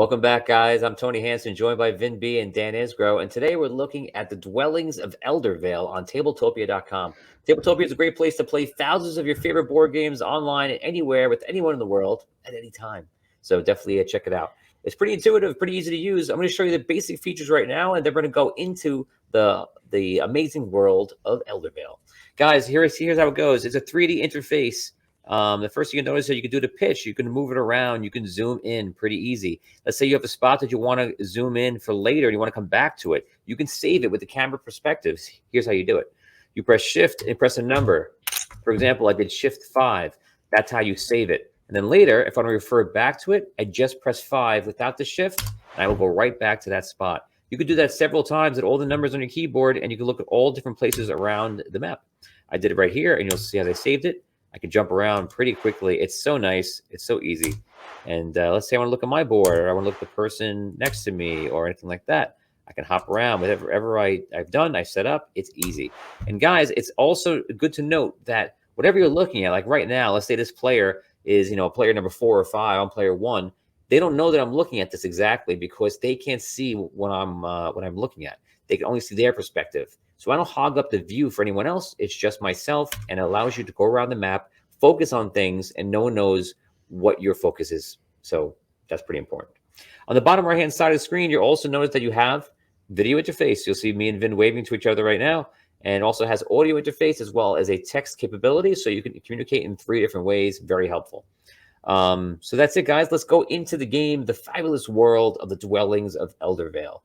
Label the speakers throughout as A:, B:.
A: Welcome back, guys. I'm Tony Hansen, joined by Vin B and Dan Isgro, and today we're looking at the Dwellings of Eldervale on Tabletopia.com. Tabletopia is a great place to play thousands of your favorite board games online, anywhere, with anyone in the world, at any time. So definitely check it out. It's pretty intuitive, pretty easy to use. I'm going to show you the basic features right now, and then we're going to go into the amazing world of Eldervale. Guys, here's how it goes. It's a 3D interface. The first thing you notice is that you can do the pitch. You can move it around. You can zoom in pretty easy. Let's say you have a spot that you want to zoom in for later and you want to come back to it. You can save it with the camera perspectives. Here's how you do it. You press shift and press a number. For example, I did shift 5. That's how you save it. And then later, if I want to refer back to it, I just press 5 without the shift, and I will go right back to that spot. You could do that several times at all the numbers on your keyboard, and you can look at all different places around the map. I did it right here, and you'll see how I saved it. I can jump around pretty quickly. It's so nice. It's so easy. And let's say I want to look at my board, or I want to look at the person next to me, or anything like that. I can hop around. Whatever I've done, I set up. It's easy. And guys, it's also good to note that whatever you're looking at, like right now, let's say this player is, player number 4 or 5. I'm player 1. They don't know that I'm looking at this exactly because they can't see what I'm looking at. They can only see their perspective. So I don't hog up the view for anyone else. It's just myself, and it allows you to go around the map, focus on things, and no one knows what your focus is. So that's pretty important. On the bottom right-hand side of the screen, you'll also notice that you have video interface. You'll see me and Vin waving to each other right now, and also has audio interface as well as a text capability, so you can communicate in 3 different ways. Very helpful. So that's it, guys. Let's go into the game, the fabulous world of the Dwellings of Eldervale.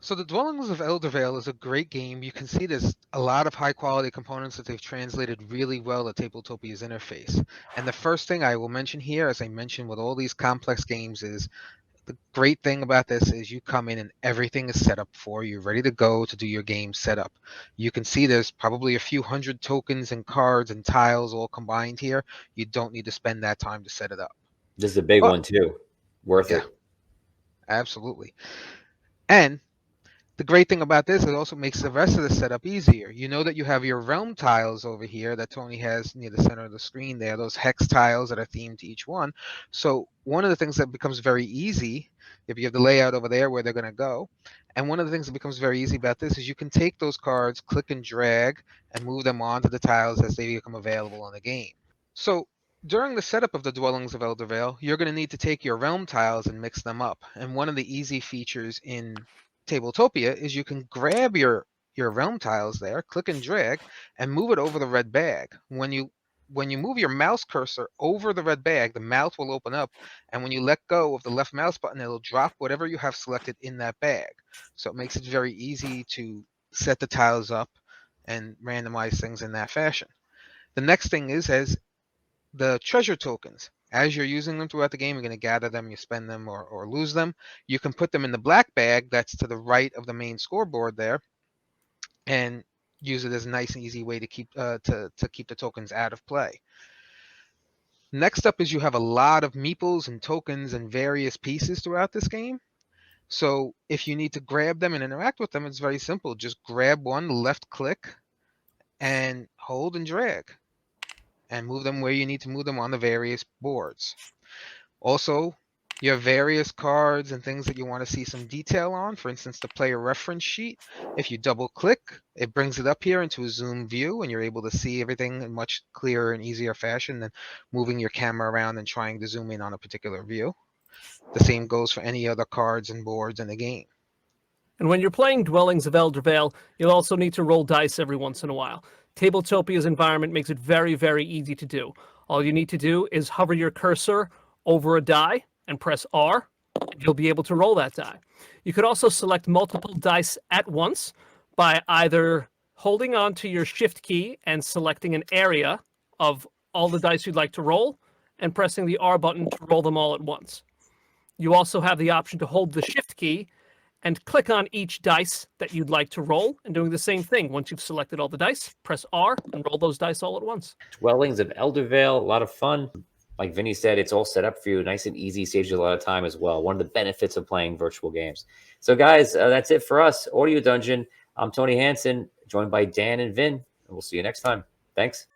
B: So the Dwellings of Eldervale is a great game. You can see there's a lot of high quality components that they've translated really well to Tabletopia's interface. And the first thing I will mention here, as I mentioned with all these complex games, is the great thing about this is you come in and everything is set up for you, ready to go to do your game setup. You can see there's probably a few hundred tokens and cards and tiles all combined here. You don't need to spend that time to set it up.
A: This is a big one too. Worth it.
B: Absolutely. And the great thing about this, it also makes the rest of the setup easier. You know that you have your realm tiles over here that Tony has near the center of the screen there, those hex tiles that are themed to each one. So one of the things that becomes very easy, if you have the layout over there where they're going to go, and one of the things that becomes very easy about this is you can take those cards, click and drag, and move them onto the tiles as they become available in the game. So during the setup of the Dwellings of Eldervale, you're going to need to take your realm tiles and mix them up. And one of the easy features in Tabletopia is you can grab your realm tiles there, click and drag, and move it over the red bag. When you move your mouse cursor over the red bag, the mouth will open up, and when you let go of the left mouse button, it'll drop whatever you have selected in that bag. So it makes it very easy to set the tiles up and randomize things in that fashion. The next thing is as the treasure tokens. As you're using them throughout the game, you're going to gather them, you spend them, or lose them. You can put them in the black bag that's to the right of the main scoreboard there, and use it as a nice and easy way to keep the tokens out of play. Next up is you have a lot of meeples and tokens and various pieces throughout this game. So if you need to grab them and interact with them, it's very simple. Just grab one, left click, and hold and drag, and move them where you need to move them on the various boards. Also, you have various cards and things that you want to see some detail on. For instance, the player reference sheet. If you double click, it brings it up here into a zoom view, and you're able to see everything in much clearer and easier fashion than moving your camera around and trying to zoom in on a particular view. The same goes for any other cards and boards in the game.
C: And when you're playing Dwellings of Eldervale, you'll also need to roll dice every once in a while. Tabletopia's environment makes it very, very easy to do. All you need to do is hover your cursor over a die and press R, and you'll be able to roll that die. You could also select multiple dice at once by either holding on to your shift key and selecting an area of all the dice you'd like to roll and pressing the R button to roll them all at once. You also have the option to hold the shift key and click on each dice that you'd like to roll, and doing the same thing. Once you've selected all the dice, press R and roll those dice all at once.
A: Dwellings of Eldervale, a lot of fun. Like Vinny said, it's all set up for you, nice and easy, saves you a lot of time as well. One of the benefits of playing virtual games. So guys, that's it for us. Audio Dungeon. I'm Tony Hansen, joined by Dan and Vin, and we'll see you next time. Thanks.